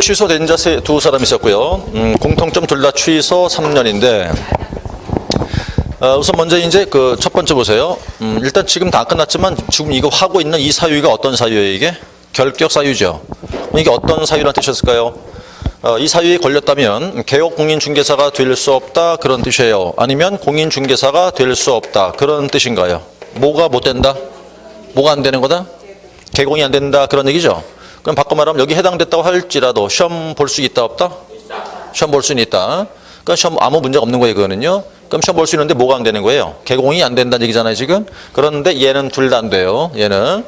취소된 자 두 사람 있었고요. 공통점 둘 다 취소 3년인데, 우선 먼저 이제 그 첫 번째 보세요. 일단 지금 다 끝났지만 지금 이거 하고 있는 이 사유가 어떤 사유예요, 이게? 결격 사유죠. 이게 어떤 사유란 뜻이었을까요? 이 사유에 걸렸다면 개업 공인중개사가 될 수 없다 그런 뜻이에요. 아니면 공인중개사가 될 수 없다 그런 뜻인가요? 뭐가 못 된다? 뭐가 안 되는 거다? 개공이 안 된다 그런 얘기죠. 그럼 바꿔 말하면 여기 해당됐다고 할지라도 시험 볼 수 있다 없다? 시험 볼 수는 있다. 그러니까 시험 아무 문제가 없는 거예요, 그거는요. 그럼 시험 볼 수 있는데 뭐가 안 되는 거예요? 개공이 안 된다는 얘기잖아요, 지금. 그런데 얘는 둘 다 안 돼요. 얘는.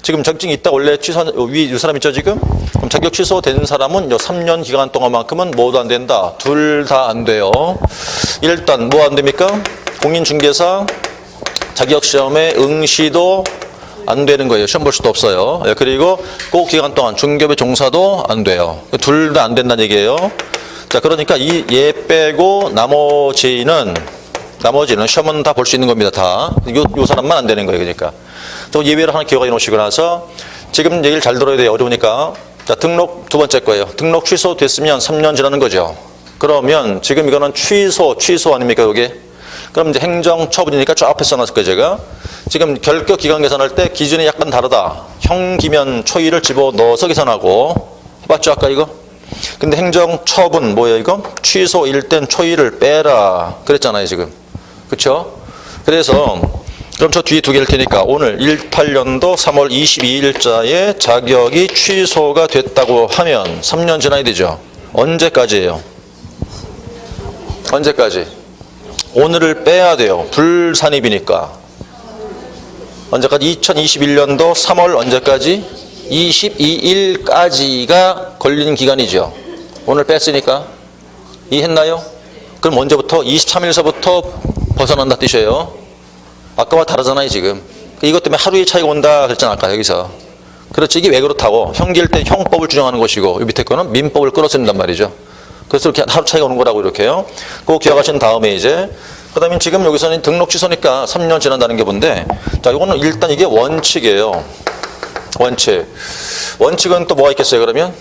지금 자격증이 있다 원래 취소 위 이 사람 있죠, 지금? 그럼 자격 취소된 사람은 요 3년 기간 동안만큼은 뭐도 안 된다. 둘 다 안 돼요. 일단 뭐 안 됩니까? 공인중개사 자격시험에 응시도 안 되는 거예요. 시험 볼 수도 없어요. 그리고 그 기간 동안 중개업의 종사도 안 돼요. 둘 다 안 된다는 얘기예요. 자, 그러니까 얘 빼고 나머지는 시험은 다 볼 수 있는 겁니다. 다. 요 사람만 안 되는 거예요. 그러니까. 또 예외를 하나 기억해 놓으시고 나서 지금 얘기를 잘 들어야 돼요. 어려우니까. 자, 등록 두 번째 거예요. 등록 취소됐으면 3년 지나는 거죠. 그러면 지금 이거는 취소 아닙니까, 여기? 그럼 이제 행정처분이니까 쭉 앞에 써놨을 거예요, 제가. 지금 결격 기간 계산할 때 기준이 약간 다르다. 형기면 초일을 집어넣어서 계산하고. 해봤죠, 아까 이거? 근데 행정처분 뭐예요, 이거? 취소일 땐 초일을 빼라. 그랬잖아요, 지금. 그쵸? 그래서 그럼 저 뒤에 두 개일 테니까 오늘 18년도 3월 22일자에 자격이 취소가 됐다고 하면 3년 지나야 되죠. 언제까지예요? 언제까지? 오늘을 빼야 돼요. 불산입이니까. 언제까지? 2021년도 3월 언제까지? 22일까지가 걸리는 기간이죠. 오늘 뺐으니까. 이해했나요? 그럼 언제부터? 23일서부터 벗어난다 뜻이에요. 아까와 다르잖아요, 지금. 이것 때문에 하루의 차이가 온다 그랬잖아, 아까 여기서. 그렇지, 이게 왜 그렇다고? 형기일 때 형법을 주장하는 것이고, 이 밑에 거는 민법을 끌어쓴단 말이죠. 그래서 이렇게 하루 차이가 오는 거라고 이렇게요. 그거 기억하신 다음에 이제, 그 다음에 지금 여기서는 등록 취소니까 3년 지난다는 게 뭔데, 자, 이거는 일단 이게 원칙이에요. 원칙. 원칙은 또 뭐가 있겠어요, 그러면?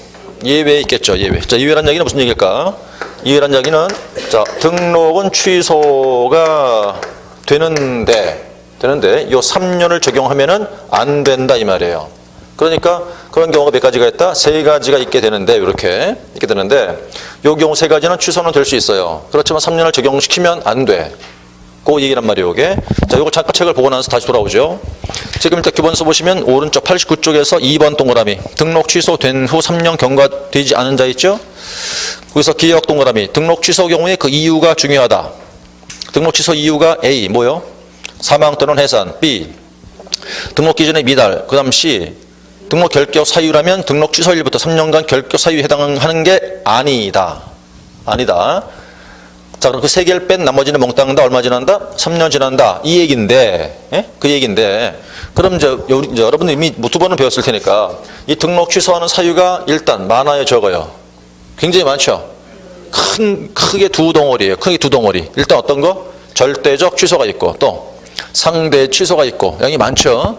예외 있겠죠, 예외. 자, 예외란 얘기는 무슨 얘기일까? 예외란 얘기는, 자, 등록은 취소가 되는데 요 3년을 적용하면은 안 된다 이 말이에요. 그러니까 그런 경우가 몇 가지가 있다? 세 가지가 있게 되는데 이렇게 되는데 요 경우 세 가지는 취소는 될 수 있어요. 그렇지만 3년을 적용시키면 안 돼. 그 얘기란 말이에요, 이게. 자, 요거 잠깐 책을 보고 나서 다시 돌아오죠. 지금 일단 기본서 보시면 오른쪽 89쪽에서 2번 동그라미 등록 취소된 후 3년 경과되지 않은 자 있죠? 거기서 기억 동그라미 등록 취소 경우에 그 이유가 중요하다. 등록 취소 이유가 A 뭐요? 사망 또는 해산. B 등록 기준의 미달. 그 다음 C 등록 결격 사유라면 등록 취소일부터 3년간 결격 사유에 해당하는 게 아니다. 자, 그럼 그 세 개를 뺀 나머지는 몽땅 다 얼마 지난다? 3년 지난다. 이 얘기인데, 그 얘기인데, 그럼 이제 여러분들 이미 두 번은 배웠을 테니까 이 등록 취소하는 사유가 일단 많아요, 적어요? 굉장히 많죠. 크게 두 덩어리예요. 크게 두 덩어리. 일단 어떤 거? 절대적 취소가 있고 또 상대 취소가 있고 양이 많죠.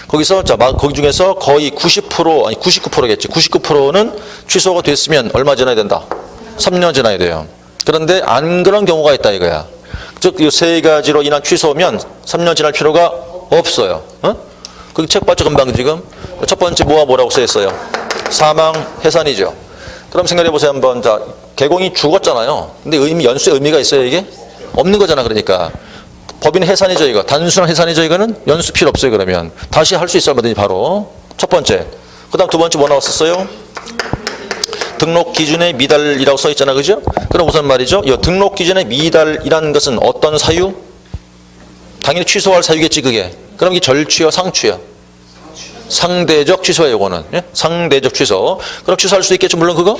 거기서 자, 거기 중에서 거의 90% 아니 99%겠지. 99%는 취소가 됐으면 얼마 지나야 된다? 3년 지나야 돼요. 그런데 안 그런 경우가 있다 이거야. 즉 이 세 가지로 인한 취소면 3년 지날 필요가 없어요. 그 책 봤죠, 금방 지금? 첫 번째 뭐라고 써 있어요? 사망, 해산이죠. 그럼 생각해 보세요, 한번. 자, 개공이 죽었잖아요. 근데 연수의 의미가 있어요, 이게? 없는 거잖아, 그러니까. 법인 해산이죠, 이거. 단순한 해산이죠, 이거는? 연수 필요 없어요, 그러면. 다시 할 수 있어, 얼마든지 바로. 첫 번째. 그 다음 두 번째 뭐 나왔었어요? 등록 기준의 미달이라고 써 있잖아, 그죠? 그럼 우선 말이죠. 이 등록 기준의 미달이라는 것은 어떤 사유? 당연히 취소할 사유겠지, 그게. 그럼 이게 절취요, 상취요? 상대적 취소예요, 이거는. 예? 상대적 취소. 그럼 취소할 수 있겠죠, 물론 그거?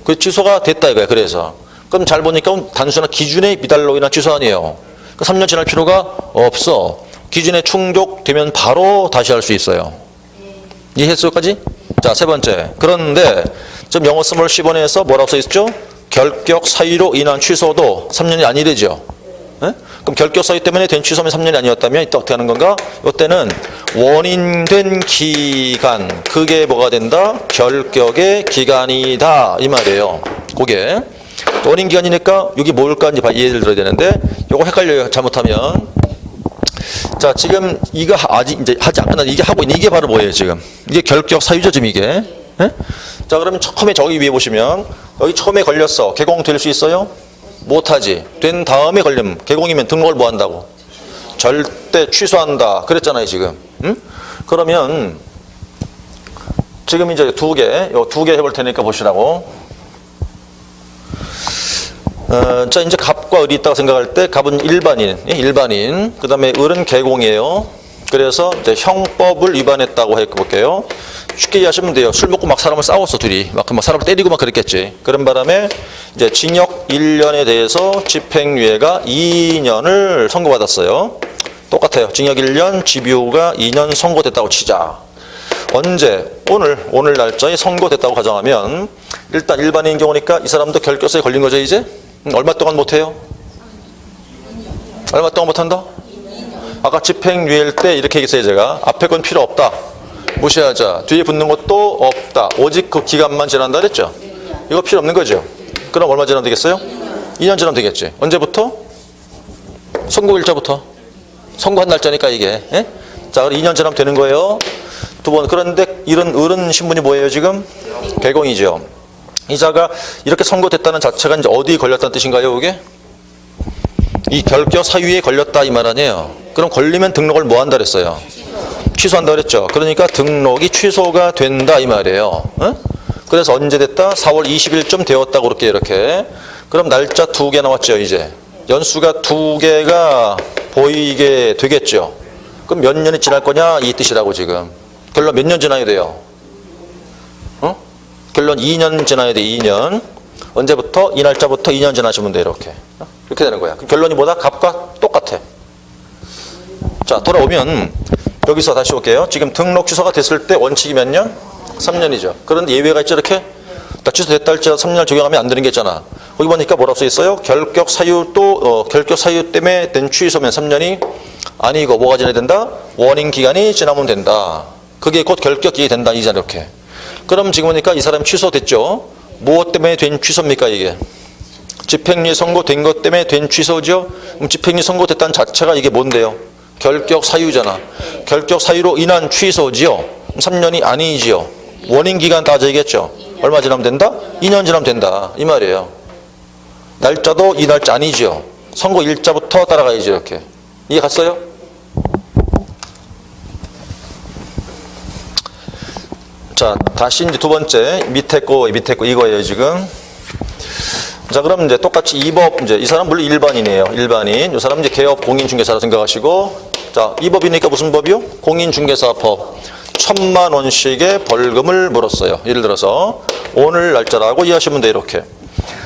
그 취소가 됐다 이거야, 그래서. 그럼 잘 보니까 단순한 기준의 미달로 인한 취소 아니에요. 3년 지날 필요가 없어. 기준에 충족되면 바로 다시 할 수 있어요. 이해했어까지? 자, 세 번째. 그런데 지금 영어 스몰 10원에서 뭐라고 써 있죠? 결격 사유로 인한 취소도 3년이 아니래죠. 예? 그럼 결격 사유 때문에 된 취소면 3년이 아니었다면 이때 어떻게 하는 건가? 이때는 원인된 기간, 그게 뭐가 된다? 결격의 기간이다 이 말이에요. 그게 원인 기간이니까 여기 뭘까 이제 이해를 들어야 되는데 요거 헷갈려요. 잘못하면. 자, 지금 이거 아직 이제 하지 않거나 이게 하고 있는 이게 바로 뭐예요, 지금? 이게 결격 사유죠, 지금 이게. 예? 자, 그러면 처음에 저기 위에 보시면 여기 처음에 걸렸어. 개공될 수 있어요? 못하지. 된 다음에 걸리면 개공이면 등록을 뭐 한다고? 절대 취소한다. 그랬잖아요, 지금. 응? 그러면 지금 이제 두 개 해볼 테니까 보시라고. 자, 이제 갑과 을이 있다고 생각할 때 갑은 일반인. 그 다음에 을은 개공이에요. 그래서 이제 형법을 위반했다고 해볼게요. 쉽게 이해하시면 돼요. 술 먹고 막 사람을 싸웠어, 둘이. 막 사람을 때리고 막 그랬겠지. 그런 바람에 이제 징역 1년에 대해서 집행유예가 2년을 선고받았어요. 똑같아요. 징역 1년, 집유가 2년 선고됐다고 치자. 언제? 오늘 날짜에 선고됐다고 가정하면 일단 일반인 경우니까 이 사람도 결격사에 걸린 거죠, 이제? 얼마 동안 못해요? 얼마 동안 못한다? 아까 집행유예일 때 이렇게 얘기했어요, 제가. 앞에 건 필요 없다. 무시하자. 뒤에 붙는 것도 없다. 오직 그 기간만 지난다 그랬죠? 이거 필요 없는 거죠? 그럼 얼마 지나면 되겠어요? 2년 지나면 되겠지. 언제부터? 선고일자부터. 선고한 날짜니까 이게. 예? 자, 그럼 2년 지나면 되는 거예요. 두 번. 그런데 이런 을은 신분이 뭐예요, 지금? 개공이죠. 이자가 이렇게 선고됐다는 자체가 이제 어디에 걸렸다는 뜻인가요, 이게? 이 결격 사유에 걸렸다 이 말 아니에요. 그럼 걸리면 등록을 뭐 한다 그랬어요? 취소한다 그랬죠. 그러니까 등록이 취소가 된다 이 말이에요. 응? 그래서 언제 됐다? 4월 20일쯤 되었다고 그렇게 이렇게. 그럼 날짜 2개 나왔죠, 이제. 연수가 2개가 보이게 되겠죠. 그럼 몇 년이 지날 거냐 이 뜻이라고 지금. 결론 몇 년 지나야 돼요? 결론 2년 지나야 돼, 2년. 언제부터? 이 날짜부터 2년 지나시면 돼, 이렇게. 이렇게 되는 거야. 결론이 뭐다? 갑과 똑같아. 자, 돌아오면 여기서 다시 올게요. 지금 등록 취소가 됐을 때 원칙이 몇 년? 3년이죠. 그런데 예외가 있죠, 이렇게? 나 취소됐다 할지 3년을 적용하면 안 되는 게 있잖아. 거기 보니까 뭐라고 써 있어요? 결격 사유 때문에 된 취소면 3년이 아니고 뭐가 지나야 된다? 원인 기간이 지나면 된다. 그게 곧 결격 기간이 된다, 이자 이렇게. 그럼 지금 보니까 이 사람 취소됐죠? 무엇 때문에 된 취소입니까, 이게? 집행유예 선고된 것 때문에 된 취소죠? 그럼 집행유예 선고됐다는 자체가 이게 뭔데요? 결격 사유잖아. 결격 사유로 인한 취소지요? 3년이 아니지요? 원인 기간 따져야겠죠? 얼마 지나면 된다? 2년 지나면 된다. 이 말이에요. 날짜도 이 날짜 아니지요? 선고 일자부터 따라가야지, 이렇게. 이해 갔어요? 자, 다시 이제 두 번째 밑에 거 이거예요, 지금. 자, 그럼 이제 똑같이 이법 이제 이 사람 물론 일반인이에요. 일반인. 이 사람 이제 개업 공인중개사라 생각하시고. 자, 이법이니까 무슨 법이요? 공인중개사법. 1,000만 원씩의 벌금을 물었어요. 예를 들어서 오늘 날짜라고 이해하시면 돼요, 이렇게.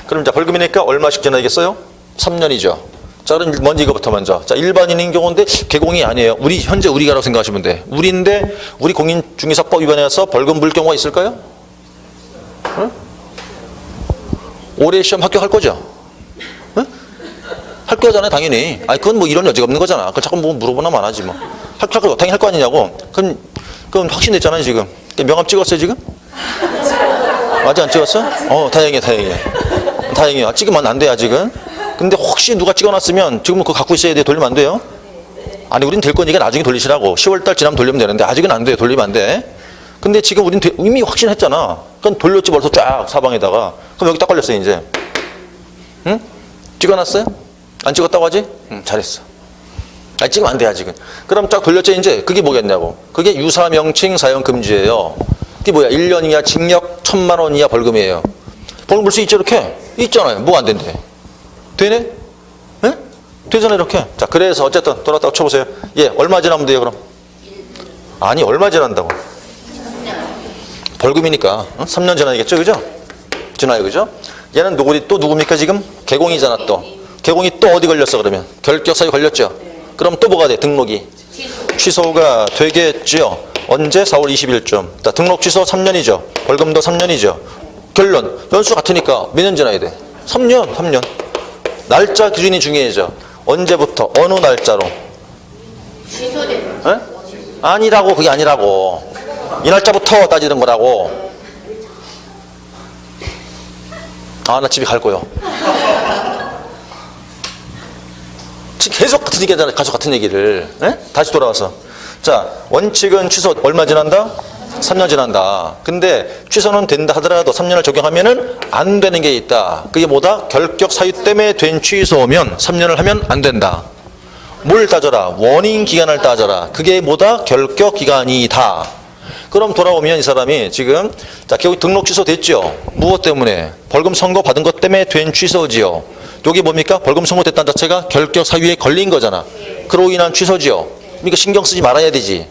그럼 이제 벌금이니까 얼마씩 지나야겠어요? 3년이죠. 자, 그럼 먼저 이거부터 먼저. 자, 일반인인 경우인데 개공이 아니에요. 현재 우리가라고 생각하시면 돼. 우리인데 우리 공인중개사법 위반해서 벌금 물 경우가 있을까요? 응? 올해 시험 합격할 거죠? 응? 할 거잖아요, 당연히. 아니, 그건 뭐 이런 여지가 없는 거잖아. 그걸 자꾸 뭐 물어보나만 하지 뭐. 당연히 할 거 아니냐고. 그건 확신됐잖아요, 지금. 명함 찍었어요, 지금? 아직 안 찍었어? 다행이야. 찍으면 안 돼, 아직은. 근데 혹시 누가 찍어놨으면 지금은 그거 갖고 있어야 돼. 돌리면 안 돼요. 아니, 우린 될 거니까 나중에 돌리시라고. 10월달 지나면 돌리면 되는데 아직은 안 돼. 돌리면 안 돼. 근데 지금 우린 이미 확신했잖아. 그건 돌렸지 벌써 쫙 사방에다가. 그럼 여기 딱 걸렸어요, 이제. 응? 찍어놨어요? 안 찍었다고 하지? 응, 잘했어. 아니, 찍으면 안 돼, 아직은. 그럼 쫙 돌렸죠, 이제. 그게 뭐겠냐고. 그게 유사명칭 사용금지예요. 그게 뭐야? 1년 이하 징역 1,000만 원 이하 벌금이에요. 벌금 물 수 있죠, 이렇게? 있잖아요. 뭐가 안 된대. 되네? 네? 되잖아, 이렇게. 자, 그래서 어쨌든 돌았다고 쳐보세요. 예, 얼마 지나면 돼요, 그럼? 아니, 얼마 지난다고? 벌금이니까 3년 지나야겠죠, 그죠? 지나요, 그죠? 얘는 또 누굽니까, 지금? 개공이잖아, 또. 개공이 또 어디 걸렸어, 그러면? 결격 사유 걸렸죠? 그럼 또 뭐가 돼, 등록이? 취소가 되겠죠? 언제? 4월 20일쯤. 자, 등록 취소 3년이죠? 벌금도 3년이죠? 결론, 연수 같으니까 몇 년 지나야 돼? 3년. 날짜 기준이 중요해져. 언제부터 어느 날짜로? 취소된 에? 아니라고. 그게 아니라고. 이 날짜부터 따지는 거라고. 아, 나 집에 갈 거요. 지금 계속 같은 얘기하잖아요. 가서 같은 얘기를. 에? 다시 돌아와서. 자, 원칙은 취소 얼마 지난다? 3년 지난다. 근데 취소는 된다 하더라도 3년을 적용하면은 안 되는 게 있다. 그게 뭐다? 결격 사유 때문에 된 취소면 3년을 하면 안 된다. 뭘 따져라? 원인 기간을 따져라. 그게 뭐다? 결격 기간이다. 그럼 돌아오면 이 사람이 지금 자, 결국 등록 취소됐죠. 무엇 때문에? 벌금 선고 받은 것 때문에 된 취소지요. 여기 뭡니까? 벌금 선고됐다는 자체가 결격 사유에 걸린 거잖아. 그로 인한 취소지요. 그러니까 신경 쓰지 말아야 되지.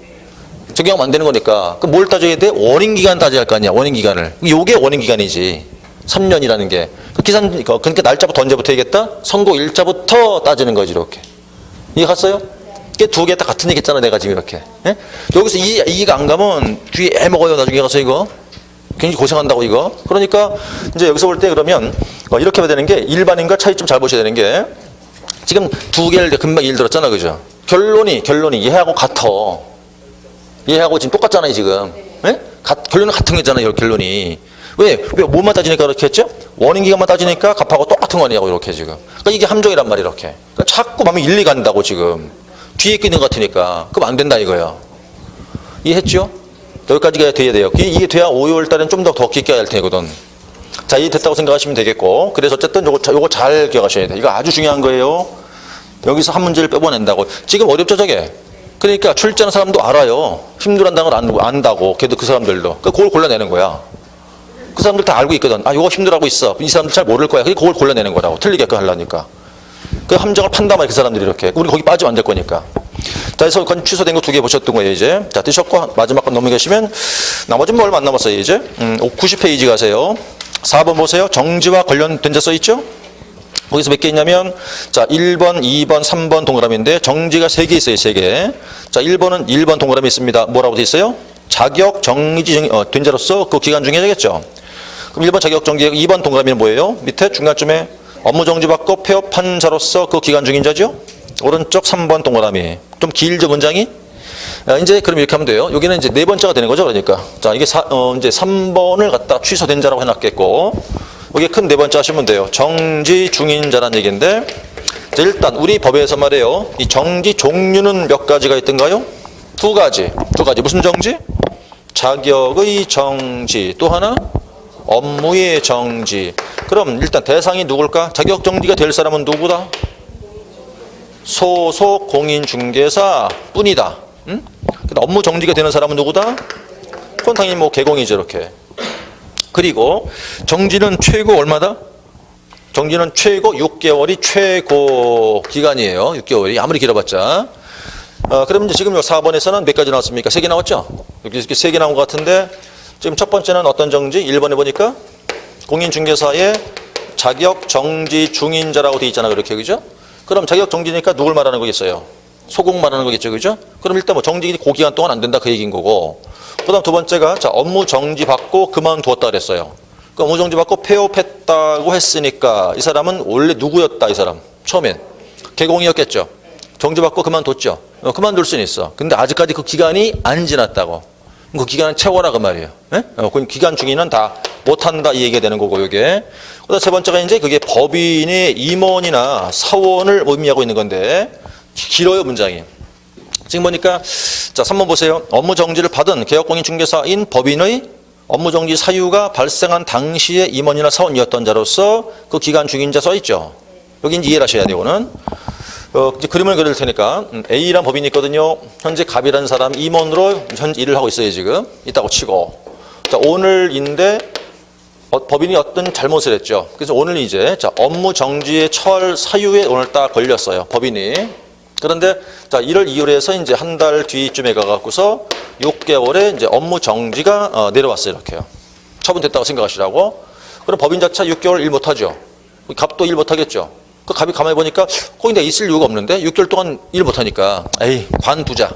적용하면 안 되는 거니까. 그럼 뭘 따져야 돼? 원인 기간 따져야 할 거 아니야. 원인 기간을. 이게 원인 기간이지. 3년이라는 게. 그러니까 날짜부터 언제부터 얘기했다? 선고 일자부터 따지는 거지 이렇게. 이해 갔어요? 이게 두 개 다 같은 얘기 했잖아 내가 지금 이렇게. 예? 여기서 이해가 안 가면 뒤에 애먹어요 나중에 가서 이거. 굉장히 고생한다고 이거. 그러니까 이제 여기서 볼 때 그러면 이렇게 봐야 되는 게 일반인과 차이점 잘 보셔야 되는 게 지금 두 개를 금방 예를 들었잖아 그죠? 결론이 얘하고 같아. 얘하고 지금 똑같잖아요 지금. 예? 결론은 같은 거잖아요 결론이. 왜 뭐만 따지니까 그렇게 했죠? 원인 기간만 따지니까 값하고 똑같은 거냐고 이렇게 지금. 그러니까 이게 함정이란 말이야 이렇게. 그러니까 자꾸 마음이 일리 간다고 지금. 뒤에 있는 것 같으니까. 그럼 안 된다 이거야. 이해했죠? 여기까지가 돼야 돼요. 이게 돼야 5월 달엔 좀 더 깊게 할 테거든. 자, 이해됐다고 생각하시면 되겠고. 그래서 어쨌든 요거 잘 기억하셔야 돼. 이거 아주 중요한 거예요. 여기서 한 문제를 빼보낸다고. 지금 어렵죠 저게? 그러니까 출제하는 사람도 알아요. 힘들어한다는 걸 안다고. 걔도 그 사람들도. 그걸 골라내는 거야. 그 사람들 다 알고 있거든. 아, 이거 힘들어하고 있어. 이 사람들 잘 모를 거야. 그걸 골라내는 거라고. 틀리게끔 하려니까. 그 함정을 판단만 그 사람들이 이렇게. 우리 거기 빠지면 안 될 거니까. 자, 그래서 취소된 거 두 개 보셨던 거예요, 이제. 자, 뜨셨고, 마지막 건 넘어가시면, 나머지는 뭐 얼마 안 남았어요, 이제. 90페이지 가세요. 4번 보세요. 정지와 관련된 자 써있죠? 거기서 몇 개 있냐면, 자, 1번, 2번, 3번 동그라미인데, 정지가 3개 있어요, 3개. 자, 1번은 1번 동그라미 있습니다. 뭐라고 돼 있어요? 자격 정지 된 자로서 그 기간 중에 되겠죠. 그럼 1번 자격 정지, 2번 동그라미는 뭐예요? 밑에 중간쯤에 업무 정지받고 폐업한 자로서 그 기간 중인 자죠? 오른쪽 3번 동그라미. 좀 길죠, 문장이? 이제 그럼 이렇게 하면 돼요. 여기는 이제 네 번째가 되는 거죠, 그러니까. 자, 이게 이제 3번을 갖다 취소된 자라고 해놨겠고, 여기 큰 네 번째 하시면 돼요. 정지 중인 자라는 얘기인데, 자, 일단 우리 법에서 말이에요. 이 정지 종류는 몇 가지가 있던가요? 두 가지. 무슨 정지? 자격의 정지. 또 하나? 업무의 정지. 그럼 일단 대상이 누굴까? 자격 정지가 될 사람은 누구다? 소속 공인중개사 뿐이다. 응? 업무 정지가 되는 사람은 누구다? 그건 당연히 뭐 개공이죠, 이렇게. 그리고 정지는 최고 얼마다? 정지는 최고 6개월이 최고 기간이에요. 6개월이. 아무리 길어봤자. 그럼 이제 지금 4번에서는 몇 가지 나왔습니까? 3개 나왔죠? 여기 이렇게 3개 나온 것 같은데, 지금 첫 번째는 어떤 정지? 1번에 보니까 공인중개사의 자격 정지 중인자라고 돼 있잖아, 그렇게. 그죠? 그럼 자격 정지니까 누굴 말하는 거겠어요? 소공 말하는 거겠죠, 그죠? 그럼 일단 뭐 정지 그 기간 동안 안 된다 그 얘기인 거고. 그다음 두 번째가 자 업무 정지 받고 그만두었다 그랬어요. 그 업무 정지 받고 폐업했다고 했으니까 이 사람은 원래 누구였다 이 사람? 처음엔 개공이었겠죠. 정지 받고 그만뒀죠. 그만둘 수는 있어. 근데 아직까지 그 기간이 안 지났다고. 그 기간은 채워라 그 말이에요. 그 기간 중에는 다 못한다 이 얘기가 되는 거고 이게. 그다음 세 번째가 이제 그게 법인의 임원이나 사원을 의미하고 있는 건데 길어요 문장이. 지금 보니까 자 3번 보세요. 업무 정지를 받은 개업공인중개사인 법인의 업무 정지 사유가 발생한 당시에 임원이나 사원이었던 자로서 그 기간 중인 자 써 있죠. 여기 이제 이해를 하셔야 돼요. 이거는. 이제 그림을 그릴 테니까 A라는 법인이 있거든요. 현재 갑이라는 사람 임원으로 현재 일을 하고 있어요. 지금 있다고 치고 자 오늘인데 법인이 어떤 잘못을 했죠. 그래서 오늘 이제 자 업무 정지의 처할 사유에 오늘 딱 걸렸어요. 법인이. 그런데 자 이를 이유로 해서 이제 한 달 뒤쯤에 가갖고서 6개월에 이제 업무 정지가 내려왔어요. 이렇게요. 처분됐다고 생각하시라고. 그럼 법인 자체 6개월 일 못하죠. 갑도 일 못하겠죠. 그 갑이 가만히 보니까 거기 내가 있을 이유가 없는데 6개월 동안 일 못하니까 에이 관두자.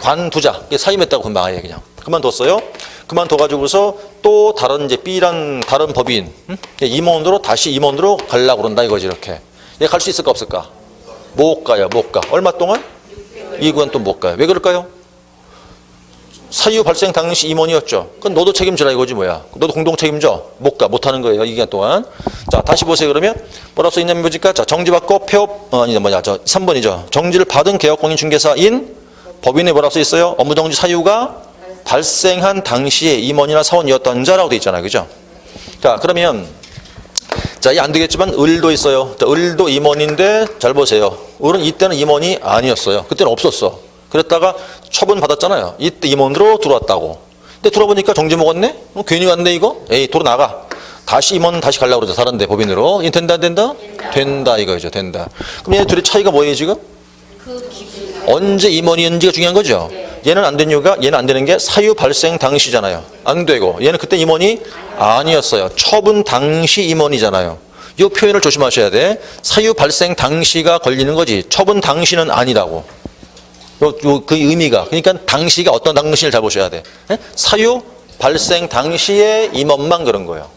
관두자. 사임했다고 금방 아예 그냥 그만뒀어요. 그만둬가지고서 또 다른 이제 B란 다른 법인 임원으로 다시 임원으로 가려고 그런다 이거지 이렇게. 얘 갈 수 있을까 없을까? 못 가요, 못 가. 얼마 동안? 2개월 동안 못 가요. 왜 그럴까요? 사유 발생 당시 임원이었죠. 그럼 너도 책임지라 이거지 뭐야. 너도 공동 책임져. 못 가, 못 하는 거예요. 이 기간 동안. 자, 다시 보세요. 그러면 뭐라고 써 있냐면 뭐지까? 자, 정지받고 폐업, 아니, 뭐냐, 3번이죠. 정지를 받은 개업공인중개사인 법인에 뭐라고 써 있어요? 업무정지 사유가 발생한 당시에 임원이나 사원이었던 자라고 돼 있잖아요. 그죠? 자, 그러면 자, 이 안 되겠지만 을도 있어요. 자, 을도 임원인데 잘 보세요. 을은 이때는 임원이 아니었어요. 그때는 없었어. 그랬다가 처분 받았잖아요. 이때 임원으로 들어왔다고. 근데 들어보니까 정지 먹었네? 괜히 왔네 이거? 에이, 도로 나가. 다시 임원 다시 가려고 그러죠. 다른 데 법인으로. 이거 된다 안 된다? 된다 이거죠. 된다. 그럼 얘네 둘의 차이가 뭐예요 지금? 그 기준. 언제 임원이었는지가 중요한 거죠. 얘는 안 된 이유가 얘는 안 되는 게 사유 발생 당시잖아요. 안 되고 얘는 그때 임원이 아니었어요. 처분 당시 임원이잖아요. 이 표현을 조심하셔야 돼. 사유 발생 당시가 걸리는 거지. 처분 당시는 아니라고. 그 의미가. 그러니까 당시가 어떤 당시를 잘 보셔야 돼. 사유 발생 당시의 임원만 그런 거예요.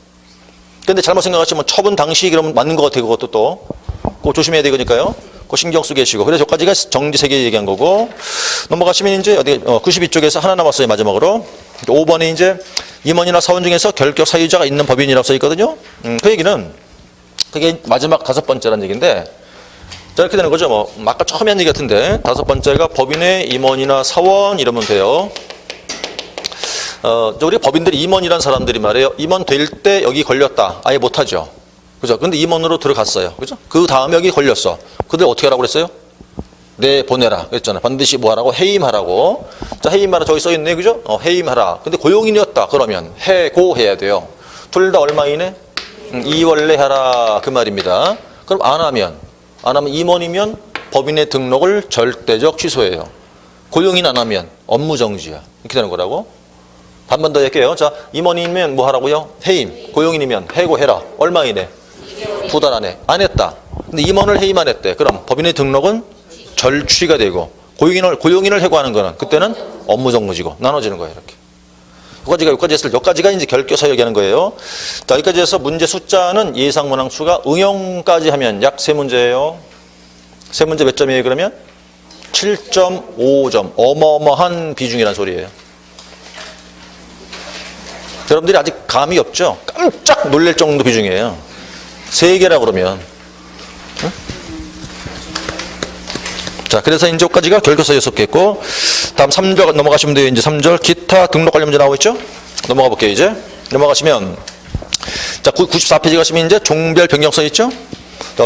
근데 잘못 생각하시면 처분 당시 그러면 맞는 것 같아요. 그것도 또. 그거 조심해야 되니까요. 그거 신경 쓰고 계시고. 그래서 여기까지가 정지 3개 얘기한 거고. 넘어가시면 이제 어디 92쪽에서 하나 남았어요. 마지막으로. 5번에 이제 임원이나 사원 중에서 결격 사유자가 있는 법인이라고 써 있거든요. 그 얘기는 그게 마지막 5번째라는 얘기인데 자, 이렇게 되는 거죠. 뭐 아까 처음에 한 얘기 같은데 5번째가 법인의 임원이나 사원 이러면 돼요. 우리 법인들이 임원이란 사람들이 말이에요. 임원 될 때 여기 걸렸다. 아예 못하죠. 그죠? 근데 임원으로 들어갔어요. 그죠? 그 다음에 여기 걸렸어. 그들 어떻게 하라고 그랬어요? 네, 보내라. 그랬잖아요. 반드시 뭐 하라고? 해임하라고. 자, 해임하라 저기 써 있네. 그죠? 해임하라. 근데 고용인이었다. 그러면 해고해야 돼요. 둘 다 얼마 이내? 2월 내 하라. 그 말입니다. 그럼 안 하면 임원이면 법인의 등록을 절대적 취소해요. 고용인 안 하면 업무정지야. 이렇게 되는 거라고. 한 번 더 할게요. 자, 임원이면 뭐 하라고요? 해임. 고용인이면 해고해라. 얼마 이내? 2달 안에. 안 했다. 근데 임원을 해임 안 했대. 그럼 법인의 등록은 절취가 되고 고용인을 해고하는 거는 그때는 업무정지고 나눠지는 거예요. 이렇게. 여기까지가 이제 결격사유 얘기하는 거예요. 자, 여기까지 해서 문제 숫자는 예상 문항수가 응용까지 하면 약 3문제예요. 3문제 몇 점이에요 그러면? 7.5점. 어마어마한 비중이란 소리예요. 여러분들이 아직 감이 없죠? 깜짝 놀랄 정도 비중이에요. 3개라 그러면. 응? 자, 그래서 이제 여기까지가 결격사유 였었겠고 다음 3절 넘어가시면 돼요. 이제 3절 기타 등록 관련 문제 나오고 있죠? 넘어가 볼게요. 이제 넘어가시면 자 94페이지 가시면 이제 종별 변경서 있죠?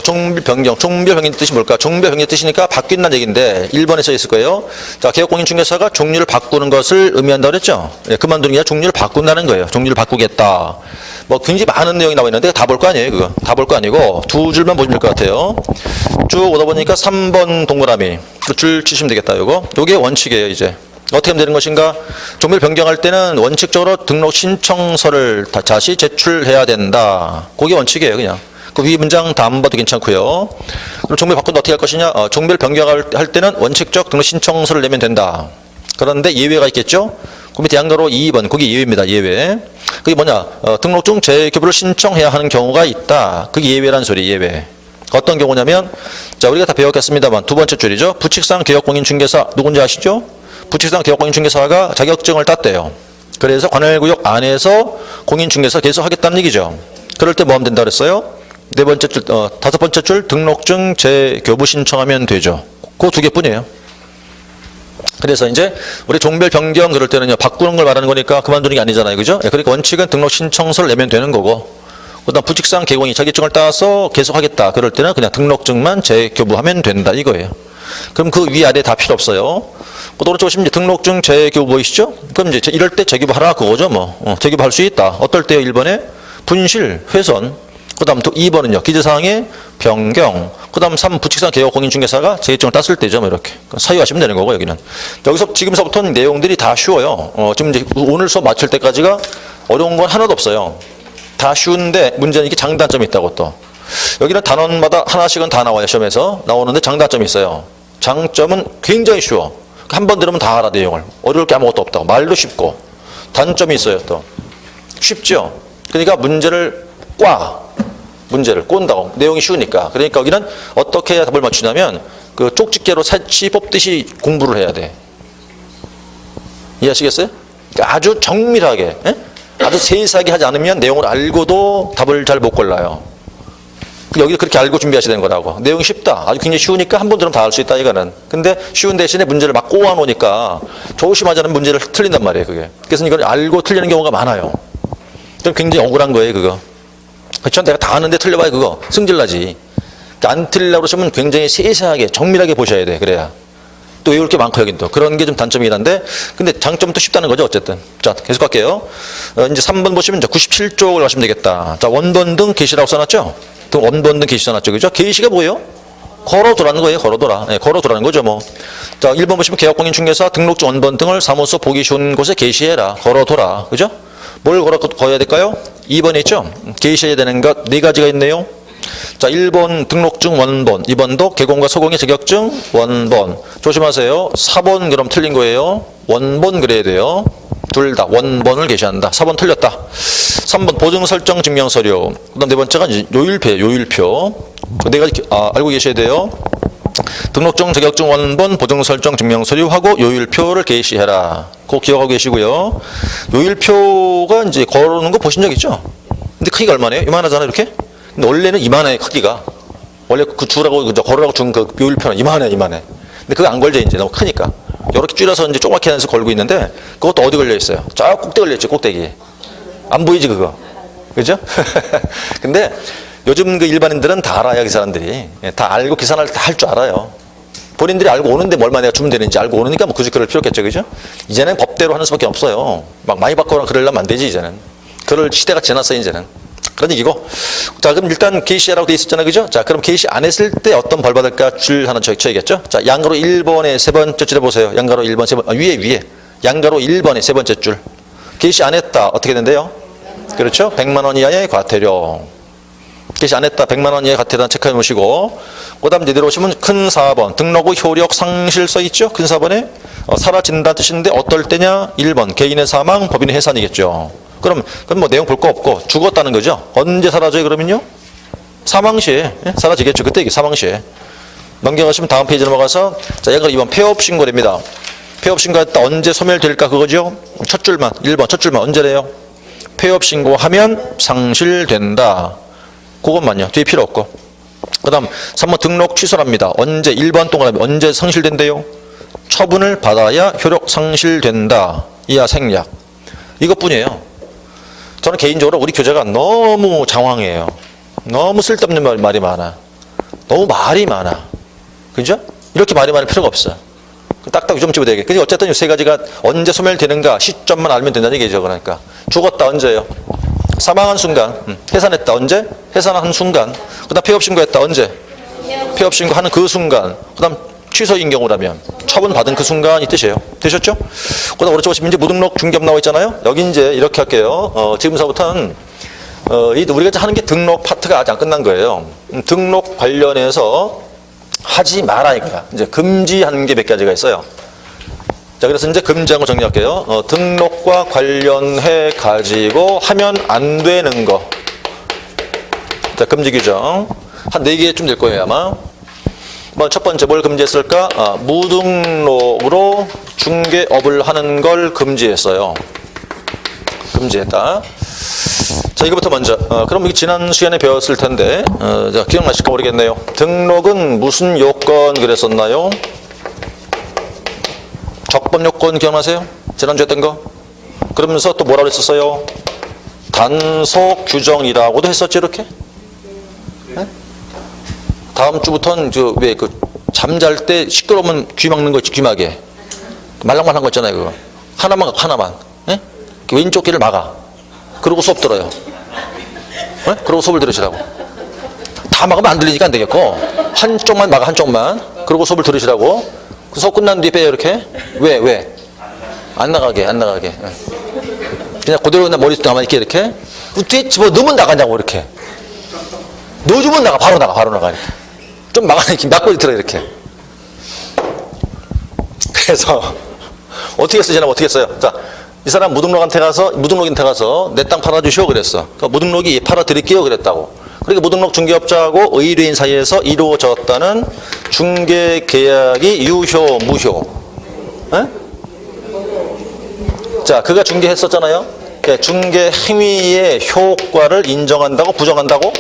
종별 변경 뜻이 뭘까? 종별 변경 뜻이니까 바뀐다는 얘기인데 1번에 써 있을 거예요. 자, 개업공인중개사가 종류를 바꾸는 것을 의미한다고 그랬죠? 예, 그만두는 게 아니라 종류를 바꾼다는 거예요. 종류를 바꾸겠다. 뭐 굉장히 많은 내용이 나와 있는데 다 볼 거 아니에요. 그거 다 볼 거 아니고 2줄만 보시면 될 것 같아요. 쭉 오다 보니까 3번 동그라미 그 줄 치시면 되겠다. 요게 원칙이에요. 이제 어떻게 하면 되는 것인가? 종별 변경할 때는 원칙적으로 등록 신청서를 다시 제출해야 된다. 그게 원칙이에요. 그냥 그 위 문장 다 안 봐도 괜찮고요. 그럼 종별 바꾼다 어떻게 할 것이냐? 종별 변경할 때는 원칙적 등록 신청서를 내면 된다. 그런데 예외가 있겠죠? 그 밑에 양가로 2번 그게 예외입니다. 예외. 그게 뭐냐? 등록 중 재교부를 신청해야 하는 경우가 있다. 그게 예외란 소리. 예외. 어떤 경우냐면 자 우리가 다 배웠겠습니다만 두 번째 줄이죠. 부칙상 개업공인중개사 누군지 아시죠? 부칙상 개업공인중개사가 자격증을 땄대요. 그래서 관할구역 안에서 공인중개사 계속 하겠다는 얘기죠. 그럴 때 뭐 하면 된다 그랬어요? 네 번째 줄, 5번째 줄 등록증 재교부 신청하면 되죠. 그 2개뿐이에요. 그래서 이제 우리 종별 변경 그럴 때는요 바꾸는 걸 말하는 거니까 그만두는 게 아니잖아요. 그죠? 그러니까 원칙은 등록 신청서를 내면 되는 거고 그다음 부칙상 개공이 자격증을 따서 계속하겠다. 그럴 때는 그냥 등록증만 재교부하면 된다 이거예요. 그럼 그 위아래 다 필요 없어요. 그 오른쪽 보시면 이제 등록증 재교부 보이시죠? 그럼 이제 이럴 때 재교부하라 그거죠 뭐. 재교부할 수 있다. 어떨 때요? 1번에 분실, 훼손. 그다음 2번은요 기재사항의 변경. 그다음 3 부칙상 개업공인중개사가 자격증을 땄을 때죠. 뭐 이렇게 사유하시면 되는 거고 여기는. 여기서 지금서부터는 내용들이 다 쉬워요. 지금 이제 오늘 수업 마칠 때까지가 어려운 건 하나도 없어요. 다 쉬운데 문제는 이게 장단점이 있다고 또. 여기는 단원마다 하나씩은 다 나와요. 시험에서 나오는데 장단점이 있어요. 장점은 굉장히 쉬워. 한 번 들으면 다 알아 내용을. 어려울 게 아무것도 없다고. 말도 쉽고. 단점이 있어요 또. 쉽죠. 그러니까 문제를 꼰다고. 내용이 쉬우니까. 그러니까 여기는 어떻게 해야 답을 맞추냐면 그 쪽집게로 새치 뽑듯이 공부를 해야 돼. 이해하시겠어요? 그러니까 아주 정밀하게, 예? 아주 세세하게 하지 않으면 내용을 알고도 답을 잘 못 골라요. 여기도 그렇게 알고 준비하셔야 되는 거라고. 내용이 쉽다. 아주 굉장히 쉬우니까 한 번 들으면 다 알 수 있다, 이거는. 근데 쉬운 대신에 문제를 막 꼬아 놓으니까 조심하지 않으면 문제를 틀린단 말이에요, 그게. 그래서 이걸 알고 틀리는 경우가 많아요. 그럼 굉장히 억울한 거예요, 그거. 그렇죠? 내가 다 아는데 틀려봐야 그거 승질나지. 그러니까 안 틀리려고 그러시면 굉장히 세세하게, 정밀하게 보셔야 돼, 그래야. 또 외울 게 많고, 여긴 또. 그런 게 좀 단점이긴 한데, 근데 장점은 또 쉽다는 거죠, 어쨌든. 자, 계속 갈게요. 이제 3번 보시면 이제 97쪽을 하시면 되겠다. 자, 원본 등 게시라고 써놨죠? 원본 등 게시 써놨죠, 그죠? 게시가 뭐예요? 걸어두라는 거예요, 걸어둬라. 네, 걸어두라는 거죠, 뭐. 자, 1번 보시면 개업공인 중개사 등록증 원본 등을 사무소 보기 쉬운 곳에 게시해라. 걸어둬라. 그죠? 뭘 걸어야 될까요? 2번에 있죠? 게시해야 되는 것 4가지가 있네요. 자, 1번 등록증 원본, 2번도 개공과 소공의 자격증 원본. 조심하세요. 4번 그럼 틀린 거예요. 원본 그래야 돼요. 둘 다 원본을 게시한다. 4번 틀렸다. 3번 보증 설정 증명 서류. 그다음 4번째가 이제 요율표예요. 요율표. 그 4가지 알고 계셔야 돼요. 등록증 자격증 원본 보증 설정 증명 서류하고 요율표를 게시해라. 그거 기억하고 계시고요. 요율표가 이제 걸어놓는 거 보신 적 있죠? 근데 크기가 얼마네요? 이만하잖아요, 이렇게? 근데 원래는 이만해, 크기가. 원래 그 주라고, 걸으라고 준 그 요율표는 이만해. 근데 그거 안 걸려, 이제. 너무 크니까. 이렇게 줄여서 이제 조그맣게 해서 걸고 있는데, 그것도 어디 걸려 있어요? 저 꼭대기 걸려 있죠, 꼭대기. 안 보이지, 그거? 그죠? 근데 요즘 그 일반인들은 다 알아요, 그 사람들이. 다 알고 계산을 다 할 줄 알아요. 본인들이 알고 오는데 뭘만 내가 주면 되는지 알고 오니까 뭐 굳이 그럴 필요 없겠죠, 그죠? 이제는 법대로 하는 수밖에 없어요. 막 많이 바꾸거나 그러려면 안 되지, 이제는. 그럴 시대가 지났어요, 이제는. 그런 얘기고. 자, 그럼 일단 게시하라고 돼 있었잖아요, 그죠? 자, 그럼 게시 안 했을 때 어떤 벌 받을까 줄 하나 쳐야겠죠? 자, 양가로 1번에 세 번째 줄에 보세요. 양가로 1번, 세 번, 위에. 양가로 1번에 세 번째 줄. 게시 안 했다. 어떻게 된대요? 그렇죠? 100만 원 이하의 과태료. 게시 안 했다. 100만 원 이하의 과태료 체크해 놓으시고. 그 다음 이제 내려오시면 큰 4번. 등록 후 효력 상실 써 있죠? 큰 4번에. 사라진다 뜻인데 어떨 때냐? 1번. 개인의 사망, 법인의 해산이겠죠. 그럼 뭐 내용 볼 거 없고 죽었다는 거죠. 언제 사라져요, 그러면요? 사망 시에. 사라지겠죠. 그때 이게 사망 시에. 넘겨가시면 다음 페이지 넘어가서 자, 얘가 2번 폐업 신고랍니다. 폐업 신고했다. 언제 소멸될까 그거죠? 첫 줄만. 1번 첫 줄만. 언제래요? 폐업 신고하면 상실된다. 그것만요. 뒤에 필요 없고. 그 다음 3번 등록 취소랍니다. 언제 1번 동그라미 언제 상실된대요? 처분을 받아야 효력 상실된다. 이하 생략. 이것뿐이에요. 저는 개인적으로 우리 교재가 너무 장황해요. 너무 쓸데없는 말이 많아. 너무 말이 많아. 그죠? 이렇게 말이 많을 필요가 없어. 딱딱 좀 집어야 되겠. 근데 어쨌든 이 세 가지가 언제 소멸되는가 시점만 알면 된다는 얘기죠. 그러니까 죽었다 언제요? 사망한 순간. 해산했다 언제? 해산한 순간. 그다음 폐업 신고했다 언제? 폐업 신고하는 그 순간. 그다음 취소인 경우라면 처분받은 그 순간이 뜻이에요. 되셨죠? 그다음 오른쪽 보시면 이제 무등록 중개업 나와 있잖아요. 여기 이제 이렇게 할게요. 지금서부터는 우리가 하는 게 등록 파트가 아직 안 끝난 거예요. 등록 관련해서 하지 마라 이거야. 이제 금지하는 게 몇 가지가 있어요. 자, 그래서 이제 금지한 거 정리할게요. 등록과 관련해 가지고 하면 안 되는 거. 자, 금지 규정. 한 4개쯤 될 거예요, 아마. 첫 번째 뭘 금지했을까? 무등록으로 중개업을 하는 걸 금지했어요. 금지했다. 자, 이거부터 먼저. 그럼 이게 지난 시간에 배웠을 텐데, 자, 기억나실까 모르겠네요. 등록은 무슨 요건 그랬었나요? 적법 요건 기억나세요? 지난주에 했던 거? 그러면서 또 뭐라고 했었어요? 단속 규정이라고도 했었지, 이렇게? 네? 다음 주부터는 잠잘 때 시끄러우면 귀 막는 거 있지, 귀 막게. 말랑말랑한 거 있잖아요, 그거. 하나만. 네? 왼쪽 귀를 막아. 그러고 수업 들어요. 네? 그러고 수업을 들으시라고. 다 막으면 안 들리니까 안 되겠고, 한쪽만 막아, 한쪽만. 그러고 수업을 들으시라고. 그 수업 끝난 뒤에 빼요, 이렇게. 왜? 안 나가게. 네. 그냥 그대로 그냥 머리 남아있게, 이렇게. 뒤에 집어 넣으면 나가냐고, 이렇게. 넣어주면 바로 나가, 이렇게. 좀 막아내기, 막고 들어, 이렇게. 그래서, 어떻게 써요? 자, 이 사람 무등록인한테 가서, 내 땅 팔아주시오, 그랬어. 그러니까 무등록이 팔아드릴게요, 그랬다고. 그러니까 무등록 중개업자하고 의뢰인 사이에서 이루어졌다는 중개 계약이 유효, 무효? 에? 자, 그가 중개했었잖아요. 중개 행위의 효과를 인정한다고, 부정한다고?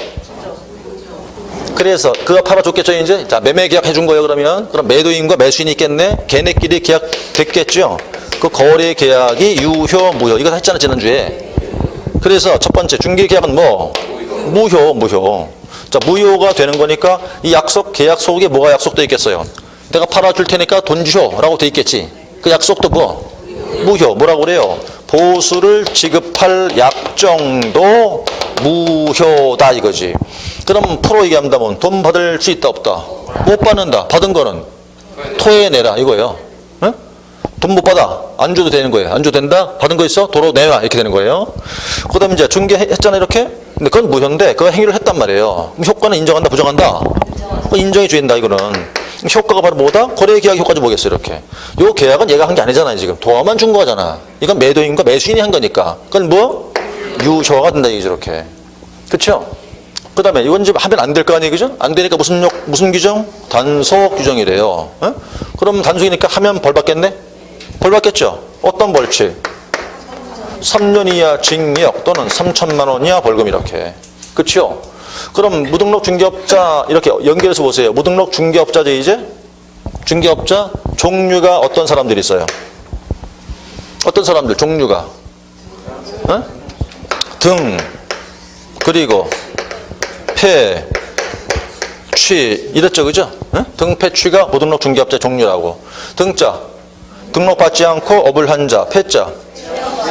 그래서 그가 팔아줬겠죠, 이제? 자, 매매 계약 해준 거예요, 그러면? 그럼 매도인과 매수인이 있겠네? 걔네끼리 계약 됐겠죠? 그 거래 계약이 유효, 무효. 이거 했잖아, 지난주에. 그래서 첫 번째, 중개 계약은 뭐? 무효, 무효. 자, 무효가 되는 거니까 이 약속, 계약 속에 뭐가 약속돼 있겠어요? 내가 팔아줄 테니까 돈 주쇼라고 돼 있겠지. 그 약속도 뭐? 무효. 뭐라고 그래요? 보수를 지급할 약정도 무효다 이거지. 그럼 프로 얘기한다면 돈 받을 수 있다 없다? 못 받는다. 받은 거는 토해내라 이거예요. 응? 돈 못 받아. 안 줘도 되는 거예요. 안 줘도 된다? 받은 거 있어? 도로 내놔. 이렇게 되는 거예요. 그 다음에 이제 중개했잖아 이렇게. 근데 그건 무효인데 그 행위를 했단 말이에요. 그럼 효과는 인정한다 부정한다? 인정해 줘야 이거는. 효과가 바로 뭐다? 거래 계약 효과죠 뭐겠어요 이렇게. 요 계약은 얘가 한 게 아니잖아요 지금. 도화만 준 거잖아. 이건 매도인과 매수인이 한 거니까. 그건 뭐? 유효가 된다 이거죠 이렇게. 그렇죠? 그 다음에 이건 지금 하면 안 될 거 아니에요 그죠? 안 되니까 무슨 규정? 단속 규정이래요. 에? 그럼 단속이니까 하면 벌 받겠네? 벌 받겠죠? 어떤 벌칙? 3년 이하 징역 또는 3천만 원 이하 벌금 이렇게. 그렇죠? 그럼 무등록 중개업자 이렇게 연결해서 보세요. 무등록 중개업자죠 이제? 중개업자 종류가 어떤 사람들이 있어요? 어떤 사람들 종류가? 어? 등 그리고 폐, 취 이랬죠 그죠? 어? 등, 폐, 취가 무등록 중개업자 종류라고. 등자 등록받지 않고 업을 한 자, 폐자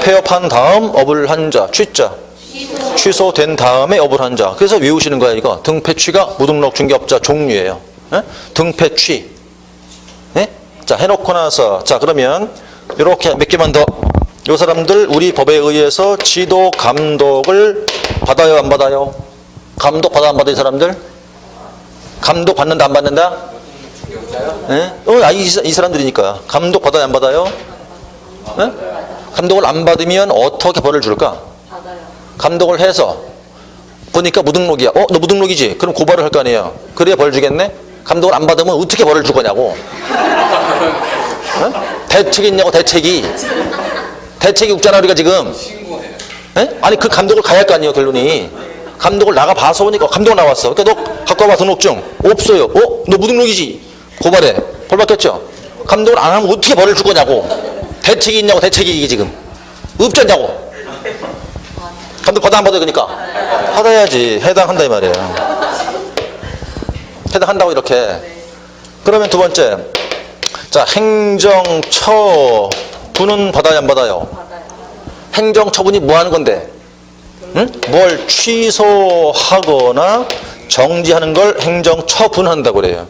폐업한 다음 업을 한 자, 취자 취소된 다음에 업을 한 자. 그래서 외우시는 거야 이거. 등패취가 무등록 중개업자 종류예요. 에? 등패취. 에? 자 해놓고 나서 자 그러면 이렇게 몇 개만 더. 이 사람들 우리 법에 의해서 지도 감독을 받아요 안 받아요? 감독 받아 안 받아 이 사람들? 감독 받는다 안 받는다? 에? 이 사람들이니까. 감독 받아요 안 받아요? 에? 감독을 안 받으면 어떻게 벌을 줄까? 감독을 해서 보니까 무등록이야. 너 무등록이지? 그럼 고발을 할 거 아니에요. 그래야 벌 주겠네? 감독을 안 받으면 어떻게 벌을 줄 거냐고. 어? 대책이 있냐고 대책이. 대책이 없잖아 우리가 지금. 에? 아니 그 감독을 가야 할 거 아니에요 결론이. 감독을 나가봐서 오니까 감독 나왔어. 그러니까 너 갖고 와봐 등록증. 없어요. 너 무등록이지? 고발해. 벌 받겠죠? 감독을 안 하면 어떻게 벌을 줄 거냐고. 대책이 있냐고 대책이 이게 지금. 없잖냐고. 감독 받아 안 받아요 그러니까? 받아야지. 해당한다 이 말이에요. 해당한다고 이렇게. 그러면 두 번째. 자 행정처분은 받아요 안 받아요? 행정처분이 뭐 하는 건데? 응? 뭘 취소하거나 정지하는 걸 행정처분한다고 그래요.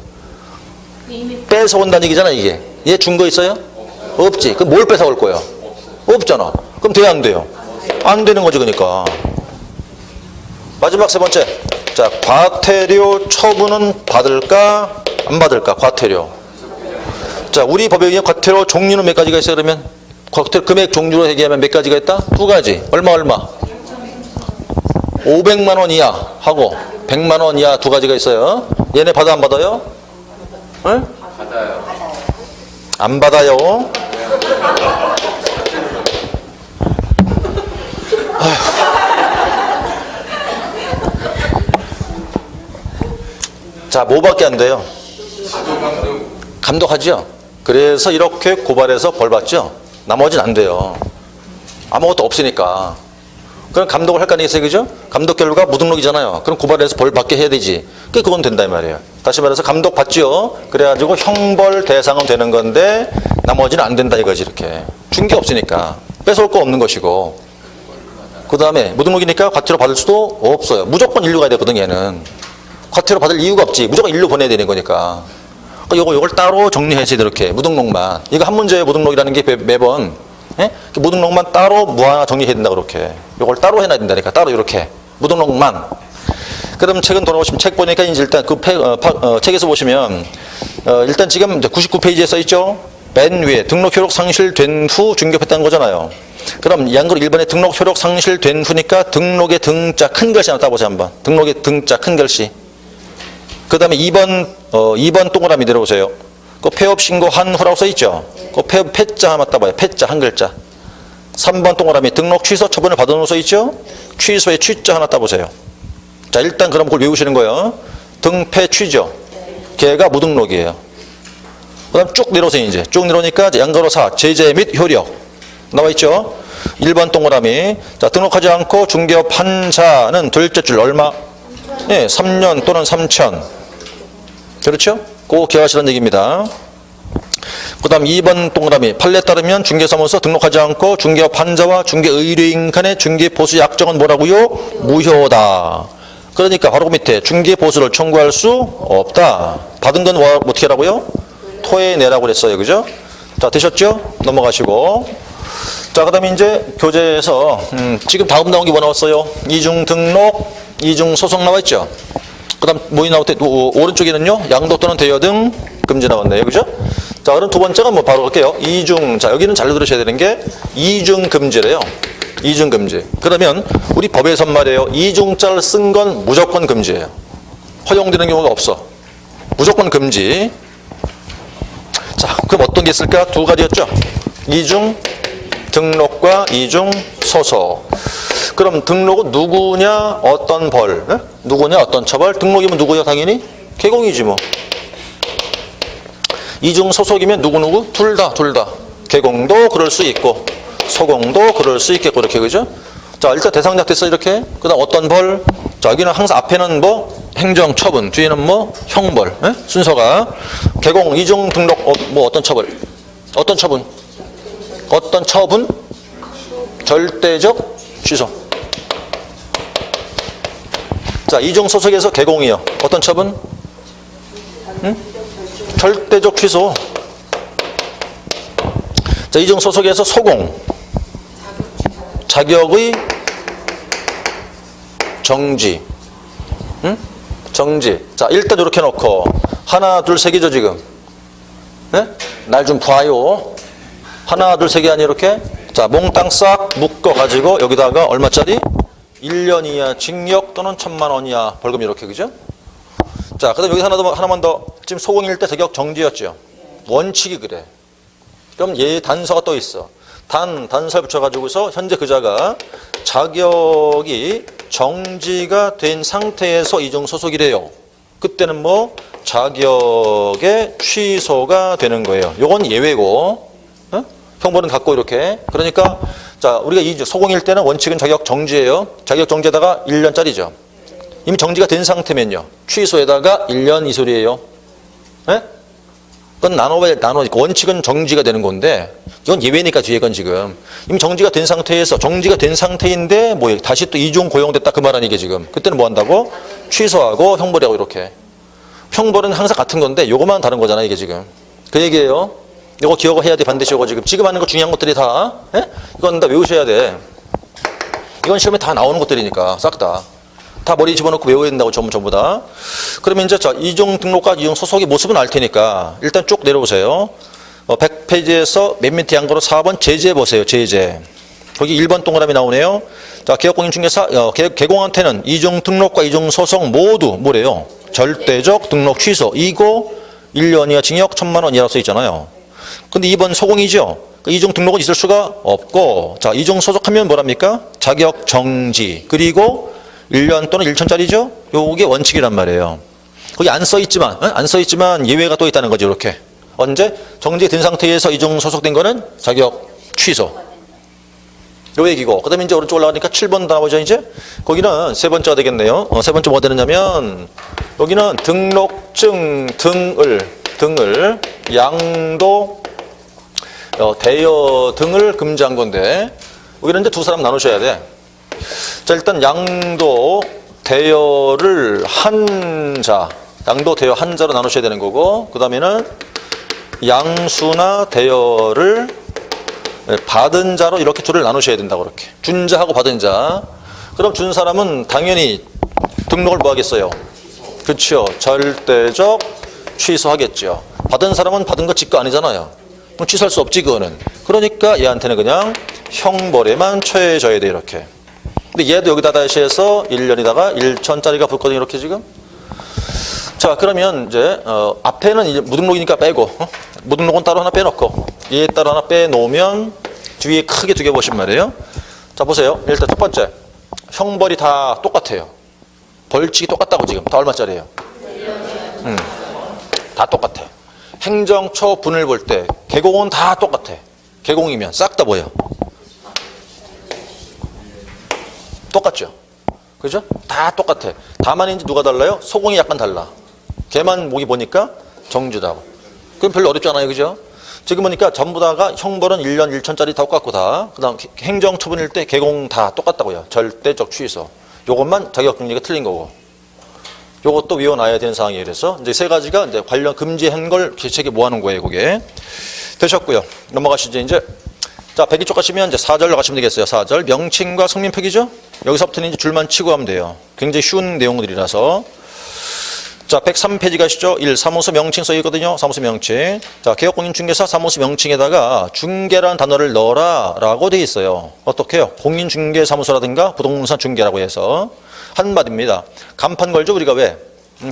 뺏어온다는 얘기잖아 이게. 얘 준 거 있어요? 없지. 그럼 뭘 뺏어올 거예요? 없잖아. 그럼 돼요 안 돼요? 안 되는 거지 그러니까. 마지막 세 번째. 자 과태료 처분은 받을까 안 받을까? 과태료. 자 우리 법에 의해 과태료 종류는 몇 가지가 있어요 그러면? 과태료 금액 종류로 얘기하면 몇 가지가 있다? 두 가지. 얼마 500만 원 이하 하고 100만 원 이하 두 가지가 있어요. 얘네 받아 안 받아요? 응? 받아요. 안 받아요. 자, 뭐밖에 안 돼요? 감독하죠. 그래서 이렇게 고발해서 벌 받죠. 나머지는 안 돼요. 아무것도 없으니까. 그럼 감독을 할 거 아니겠어요, 그죠? 감독 결과 무등록이잖아요. 그럼 고발해서 벌 받게 해야 되지. 그건 된다 이 말이에요. 다시 말해서 감독 받지요. 그래가지고 형벌 대상은 되는 건데 나머지는 안 된다 이거지 이렇게. 준 게 없으니까 뺏어올 거 없는 것이고. 그 다음에 무등록이니까 과태료 받을 수도 없어요. 무조건 일로 가야 되거든 얘는. 과태료 받을 이유가 없지. 무조건 일로 보내야 되는 거니까. 그러니까 요걸 따로 정리해서 이렇게 무등록만. 이거 한 문제에 무등록이라는 게 매번 예? 무등록만 따로 무한화 정리해야 된다 그렇게. 요걸 따로 해놔야 된다니까. 따로 이렇게 무등록만. 그럼 책은 돌아오시면 책 보니까 이제 일단 그 책에서 보시면 일단 지금 99페이지에 써 있죠. 맨 위에 등록 효력 상실된 후 중개했다는 거잖아요. 그럼 양글 1번에 등록 효력 상실된 후니까 등록의 등자 큰 글씨 하나 따보세요. 한번. 등록의 등자 큰 글씨. 그 다음에 2번 동그라미 내려오세요. 그 폐업 신고한 후라고 써있죠. 그 폐업 패자 하나 따봐요. 패자 한 글자. 3번 동그라미 등록 취소 처분을 받은 후 써있죠. 취소에 취자 하나 따보세요. 자, 일단 그럼 그걸 외우시는 거예요. 등패 취죠. 걔가 무등록이에요. 그 다음 쭉 내려오세요. 이제 쭉 내려오니까 양가로 4 제재 및 효력 나와있죠. 1번 동그라미. 자, 등록하지 않고 중개업한 자는 둘째 줄 얼마? 네, 3년 또는 3천. 그렇죠? 그거 기억하시라는 얘기입니다. 그 다음 2번 동그라미. 판례에 따르면 중개사무소 등록하지 않고 중개업한 자와 중개의뢰인 간의 중개보수 약정은 뭐라고요? 무효다. 그러니까 바로 그 밑에 중개보수를 청구할 수 없다. 받은 건 어떻게 하라고요? 토해내라고 그랬어요. 그죠? 자, 되셨죠? 넘어가시고. 자, 그 다음에 이제 교재에서 지금 다음 나온 게 뭐 나왔어요? 이중 등록, 이중 소송 나와있죠? 그 다음 뭐이 나올 때 오른쪽에는요 양도 또는 대여 등 금지 나왔네요. 그죠? 자, 그럼 두 번째가 뭐 바로 할게요. 이중. 자, 여기는 잘 들으셔야 되는 게 이중 금지래요. 이중 금지. 그러면 우리 법에선 말이에요. 이중자를 쓴 건 무조건 금지예요. 허용되는 경우가 없어. 무조건 금지. 자, 그럼 어떤 게 있을까? 두 가지였죠. 이중 등록과 이중 소속. 그럼 등록은 누구냐 어떤 벌, 네? 누구냐 어떤 처벌. 등록이면 누구야? 당연히 개공이지 뭐. 이중 소속이면 누구누구? 둘 다. 개공도 그럴 수 있고 소공도 그럴 수 있겠고 이렇게. 그죠? 자, 일단 대상작 됐어 이렇게. 그 다음 어떤 벌. 자, 여기는 항상 앞에는 뭐 행정 처분, 뒤에는 뭐 형벌. 네? 순서가 개공, 이중 등록, 뭐 어떤 처벌. 어떤 처분? 어떤 처분? 절대적 취소. 자, 이중 소속에서 개공이요. 어떤 처분? 응? 절대적 취소. 자, 이중 소속에서 소공. 자격의 정지. 응? 정지. 자, 일단 이렇게 놓고 하나, 둘, 세 개죠 지금. 네? 날 좀 봐요. 하나, 둘, 세 개 아니 이렇게. 자, 몽땅 싹 묶어가지고 여기다가 얼마짜리? 1년 이하 징역 또는 1,000만 원 이하 벌금 이렇게. 그죠? 자, 그 다음 여기 하나만 더. 지금 소공일 때 자격 정지였죠. 원칙이 그래. 그럼 얘 단서가 또 있어. 단서를 붙여가지고서 현재 그자가 자격이 정지가 된 상태에서 이중 소속이래요. 그때는 뭐 자격의 취소가 되는 거예요. 요건 예외고. 어? 형벌은 갖고 이렇게. 그러니까 자, 우리가 이 소공일 때는 원칙은 자격 정지예요. 자격 정지에다가 1년짜리죠. 이미 정지가 된 상태면요. 취소에다가 1년 이 소리예요. 네? 그건 원칙은 정지가 되는 건데 이건 예외니까 뒤에 건 지금 이미 정지가 된 상태에서 정지가 된 상태인데 뭐 다시 또 이중 고용됐다 그 말 아니게 지금. 그때는 뭐 한다고? 취소하고 형벌하고 이렇게. 형벌은 항상 같은 건데 요거만 다른 거잖아 이게 지금. 그 얘기예요. 이거 기억을 해야 돼 반드시. 이거 지금 하는 거 중요한 것들이 다. 예? 이건 다 외우셔야 돼. 이건 시험에 다 나오는 것들이니까 싹 다. 다 머리 집어넣고 외워야 된다고 전부 다. 그러면 이제 자, 이중 등록과 이중 소속의 모습은 알 테니까 일단 쭉 내려오세요. 100페이지에서 맨 밑에 양거로 4번 제재 보세요. 제재. 거기 1번 동그라미 나오네요. 자, 개업공인중개사 개공한테는 이중 등록과 이중 소속 모두 뭐래요? 절대적 등록 취소. 이거 1년 이하 징역 1,000만 원 이하로 써 있잖아요. 근데 2번 소공이죠. 이중 등록은 있을 수가 없고, 자, 이중 소속하면 뭐랍니까? 자격 정지. 그리고 1년 또는 1천짜리죠? 요게 원칙이란 말이에요. 거기 안 써있지만 예외가 또 있다는 거죠. 이렇게. 언제? 정지된 상태에서 이중 소속된 거는 자격 취소. 요 얘기고. 그 다음에 이제 오른쪽 올라가니까 7번 나오죠, 이제? 거기는 세 번째가 되겠네요. 세 번째 뭐가 되느냐면, 여기는 등록증 등을 양도, 대여 등을 금지한 건데, 여기는 이제 두 사람 나누셔야 돼. 자, 일단 양도 대여를 한 자, 양도 대여 한 자로 나누셔야 되는 거고, 그 다음에는 양수나 대여를 받은 자로 이렇게 둘을 나누셔야 된다고. 그렇게 준 자하고 받은 자. 그럼 준 사람은 당연히 등록을 뭐 하겠어요? 그렇죠. 절대적 취소하겠죠. 받은 사람은 받은 거 지가 아니잖아요. 그럼 취소할 수 없지 그거는. 그러니까 얘한테는 그냥 형벌에만 처해져야 돼, 이렇게. 근데 얘도 여기다 다시 해서 1년이다가 1천짜리가 붙거든요, 이렇게 지금. 자, 그러면 이제, 앞에는 무등록이니까 빼고, 무등록은 따로 하나 빼놓고, 얘 따로 하나 빼놓으면 뒤에 크게 두 개 보신 말이에요. 자, 보세요. 일단 첫 번째. 형벌이 다 똑같아요. 벌칙이 똑같다고 지금. 다 얼마짜리예요? 다 똑같아. 행정처분을 볼 때 개공은 다 똑같아. 개공이면 싹 다 뭐예요? 똑같죠? 그죠? 다 똑같아. 다만 이제 누가 달라요? 소공이 약간 달라. 걔만 목이 보니까 정주다고. 그럼 별로 어렵지 않아요, 그죠? 지금 보니까 전부 다가 형벌은 1년 1천짜리 다 똑같고 다. 그 다음 행정처분일 때 개공 다 똑같다고요. 절대적 취소. 요것만 자격증리가 틀린 거고. 요것도 외워놔야 되는 상황이에요. 그래서 이제 세 가지가 이제 관련 금지한 걸 개책에 모아놓은 거예요, 그게. 되셨고요. 넘어가시죠, 이제. 자, 102쪽 가시면 이제 4절로 가시면 되겠어요. 4절. 명칭과 성민 표기죠? 여기서부터는 이제 줄만 치고 하면 돼요. 굉장히 쉬운 내용들이라서. 자, 103페이지 가시죠. 1. 사무소 명칭 써 있거든요. 사무소 명칭. 자, 개업공인중개사 사무소 명칭에다가 중개라는 단어를 넣어라 라고 돼 있어요. 어떻게 해요? 공인중개사무소라든가 부동산 중개라고 해서 한마디입니다. 간판 걸죠, 우리가 왜?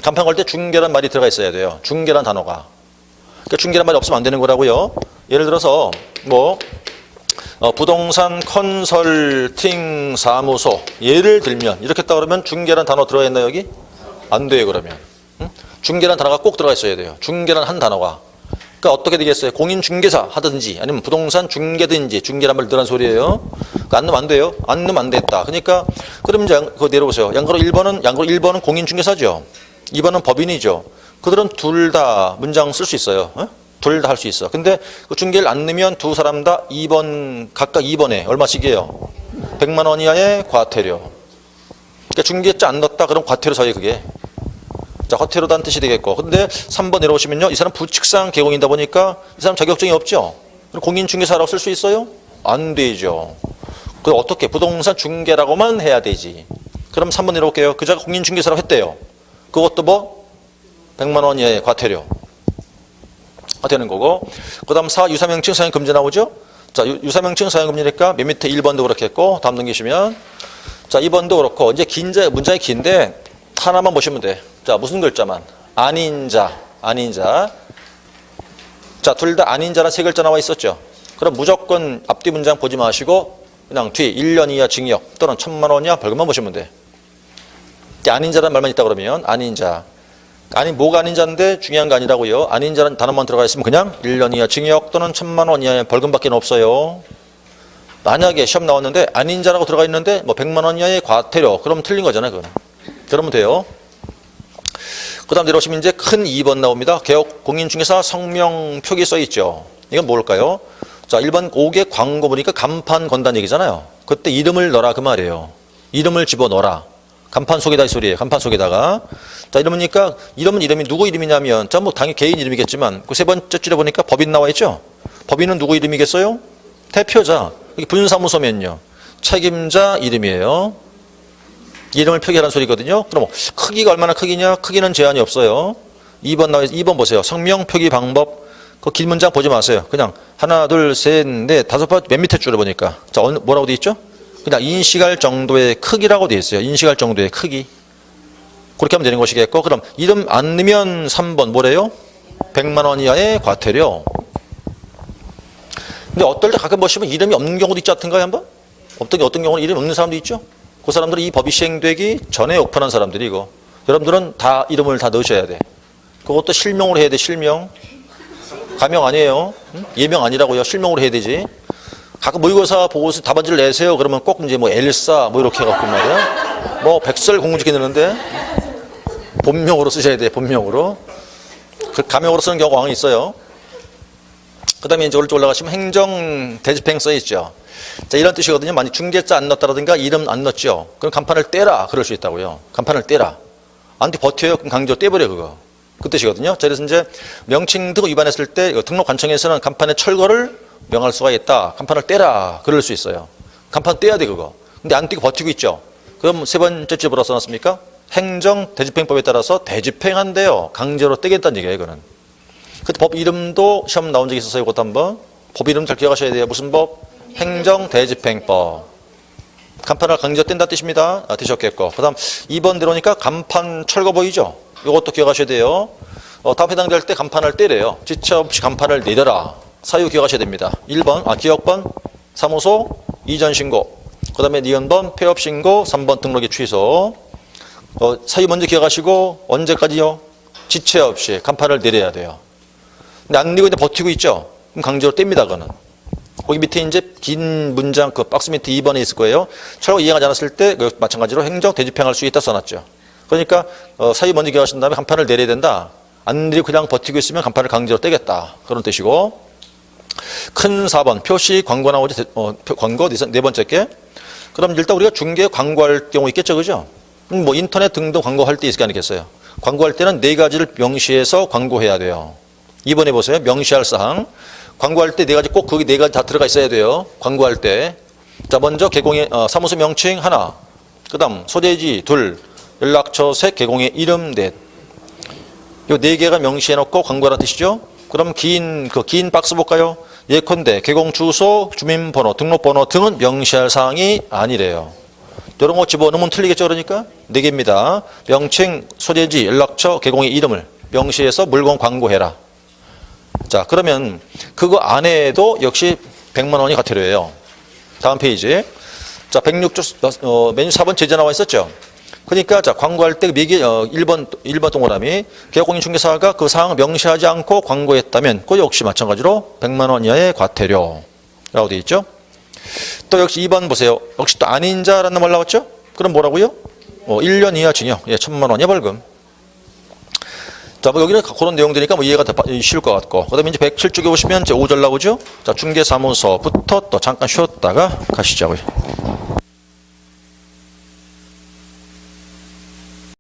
간판 걸 때 중개란 말이 들어가 있어야 돼요. 중개란 단어가. 그러니까 중개란 말이 없으면 안 되는 거라고요. 예를 들어서 뭐 부동산 컨설팅 사무소 예를 들면 이렇게 했다 그러면 중개란 단어 들어가 있나 여기? 안 돼요, 그러면. 중개란 단어가 꼭 들어가 있어야 돼요. 중개란 한 단어가. 그러니까 어떻게 되겠어요? 공인중개사 하든지 아니면 부동산 중개든지 중개란 말 들어간 소리예요. 그러니까 안 넣으면 안 돼요. 안 넣으면 안 됐다. 그러니까 그럼 이제 그거 내려보세요. 양거로 1번은 공인중개사죠. 2번은 법인이죠. 그들은 둘 다 문장 쓸 수 있어요. 둘 다 할 수 있어. 근데 그 중개를 안 넣으면 두 사람 다 2번 각각 2번에 얼마씩이에요? 100만 원 이하의 과태료. 그러니까 중개자 안 넣었다 그럼 과태료 사유 그게. 자, 과태료다는 뜻이 되겠고. 근데 3번 내려오시면요. 이 사람 부칙상 개공이다 보니까 이 사람 자격증이 없죠. 그럼 공인중개사라고 쓸 수 있어요? 안 되죠. 그럼 어떻게? 부동산 중개라고만 해야 되지. 그럼 3번 내려올게요. 그자가 공인중개사라고 했대요. 그것도 뭐 100만 원 이하의 과태료. 되는 거고. 그 다음 4. 유사명칭 사용 금지 나오죠? 자, 유사명칭 사용 금지니까 맨 밑에 1번도 그렇게 했고, 다음 넘기시면. 자, 2번도 그렇고, 이제 문장이 긴데, 하나만 보시면 돼. 자, 무슨 글자만? 아닌 자, 아닌 자. 자, 둘 다 아닌 자란 세 글자 나와 있었죠? 그럼 무조건 앞뒤 문장 보지 마시고, 그냥 뒤 1년 이하 징역 또는 1,000만 원 이하 벌금만 보시면 돼. 아닌 자란 말만 있다 그러면, 아닌 자. 아니, 뭐가 아닌 자인데 중요한 거 아니라고요. 아닌 자라는 단어만 들어가 있으면 그냥 1년 이하 징역 또는 1,000만 원 이하의 벌금밖에 없어요. 만약에 시험 나왔는데 아닌 자라고 들어가 있는데 뭐 100만 원 이하의 과태료. 그러면 틀린 거잖아요, 그거는. 그러면 돼요. 그 다음 내려오시면 이제 큰 2번 나옵니다. 개업 공인중개사 성명 표기 써 있죠. 이건 뭘까요? 자, 1번 옥에 광고 보니까 간판 건다는 얘기잖아요. 그때 이름을 넣어라 그 말이에요. 이름을 집어넣어라. 간판 속에다 이 소리예요. 간판 속에다가. 자, 이러니까 이름이 누구 이름이냐면, 자, 뭐 당연히 개인 이름이겠지만, 그 세 번째 줄에 보니까 법인 나와 있죠? 법인은 누구 이름이겠어요? 대표자. 여기 분사무소면요. 책임자 이름이에요. 이름을 표기하라는 소리거든요. 그럼 크기가 얼마나 크기냐? 크기는 제한이 없어요. 2번 나와 있어요. 2번 보세요. 성명 표기 방법. 그 긴 문장 보지 마세요. 그냥 하나, 둘, 셋, 넷, 다섯 번 맨 밑에 줄을 보니까. 자, 뭐라고 돼 있죠? 그냥 인식할 정도의 크기라고 돼 있어요. 인식할 정도의 크기. 그렇게 하면 되는 것이겠고, 그럼 이름 안 넣으면 3번 뭐래요? 100만 원 이하의 과태료. 근데 어떨 때 가끔 보시면 이름이 없는 경우도 있지 않던가요, 한번? 어떤 경우는 이름이 없는 사람도 있죠? 그 사람들은 이 법이 시행되기 전에 오픈한 사람들이고, 여러분들은 다 이름을 다 넣으셔야 돼. 그것도 실명으로 해야 돼, 실명. 가명 아니에요. 예명 아니라고요. 실명으로 해야 되지. 가끔 모의고사 보고서 답안지를 내세요. 그러면 꼭 이제 뭐 엘사 뭐 이렇게 해갖고 말이야. 뭐 백설공주께 넣는데 본명으로 쓰셔야 돼. 본명으로. 그 가명으로 쓰는 경우가 왕이 있어요. 그 다음에 이제 올라가시면 행정 대집행 써 있죠. 자, 이런 뜻이거든요. 만약 중개자 안 넣었다라든가 이름 안 넣었죠. 그럼 간판을 떼라. 그럴 수 있다고요. 간판을 떼라. 안 돼 버텨요. 그럼 강제로 떼버려 그거. 그 뜻이거든요. 자, 그래서 이제 명칭 등을 위반했을 때 등록관청에서는 간판의 철거를 명할 수가 있다. 간판을 떼라. 그럴 수 있어요. 간판 떼야 돼 그거. 근데 안 떼고 버티고 있죠. 그럼 세 번째 줄 뭐라 써놨습니까? 행정 대집행법에 따라서 대집행한대요. 강제로 떼겠다는 얘기예요. 이거는. 그 법 이름도 시험 나온 적이 있었어요. 이것도 한번. 법 이름 잘 기억하셔야 돼요. 무슨 법? 행정대집행법. 간판을 강제로 뗀다 뜻입니다. 드셨겠고. 그 다음 2번 들어오니까 간판 철거 보이죠? 이것도 기억하셔야 돼요. 다음 해당될 때 간판을 떼래요. 지체 없이 간판을 내려라. 사유 기억하셔야 됩니다. 1번, 기억번, 사무소, 이전 신고. 그 다음에 니은번, 폐업 신고, 3번 등록의 취소. 사유 먼저 기억하시고, 언제까지요? 지체 없이 간판을 내려야 돼요. 근데 안 내고 이제 버티고 있죠? 그럼 강제로 뗍니다, 그거는. 거기 밑에 이제 긴 문장, 그 박스 밑에 2번에 있을 거예요. 철거 이행하지 않았을 때, 마찬가지로 행정 대집행할 수 있다 써놨죠. 그러니까, 사유 먼저 기억하신 다음에 간판을 내려야 된다. 안 내리고 그냥 버티고 있으면 간판을 강제로 떼겠다. 그런 뜻이고. 큰 4번, 표시 광고 나오죠. 광고 네 번째 게. 그럼 일단 우리가 중개 광고할 경우 있겠죠, 그죠? 뭐 인터넷 등등 광고할 때 있을 게 아니겠어요. 광고할 때는 4가지를 명시해서 광고해야 돼요. 2번에 보세요. 명시할 사항. 광고할 때 4가지 꼭 거기 4가지 다 들어가 있어야 돼요. 광고할 때. 자, 먼저 개공의 사무소 명칭 하나. 그 다음 소재지 둘. 연락처 셋. 개공의 이름 넷. 요 4개가 명시해놓고 광고라는 뜻이죠. 그럼 긴 박스 볼까요? 예컨대 개공 주소, 주민번호, 등록번호 등은 명시할 사항이 아니래요. 이런 거 집어넣으면 틀리겠죠, 그러니까? 4개입니다. 명칭, 소재지, 연락처, 개공의 이름을 명시해서 물건 광고해라. 자, 그러면 그거 안에도 역시 100만 원이 과태료예요. 다음 페이지. 자, 106조, 메뉴 4번 제재 나와 있었죠? 그러니까, 자, 광고할 때 1번 동그라미, 개공인중개사가 그 사항을 명시하지 않고 광고했다면, 그 역시 마찬가지로 100만 원 이하의 과태료라고 되어 있죠? 또 역시 2번 보세요. 역시 또 아닌 자라는 말 나왔죠? 그럼 뭐라고요? 1년 이하 징역, 1,000만 원의 벌금. 자, 뭐 여기는 그런 내용들이니까 뭐 이해가 더 쉬울 것 같고. 그 다음에 이제 107쪽에 오시면 이제 5절 나오죠? 자, 중개사무소부터 또 잠깐 쉬었다가 가시자고요.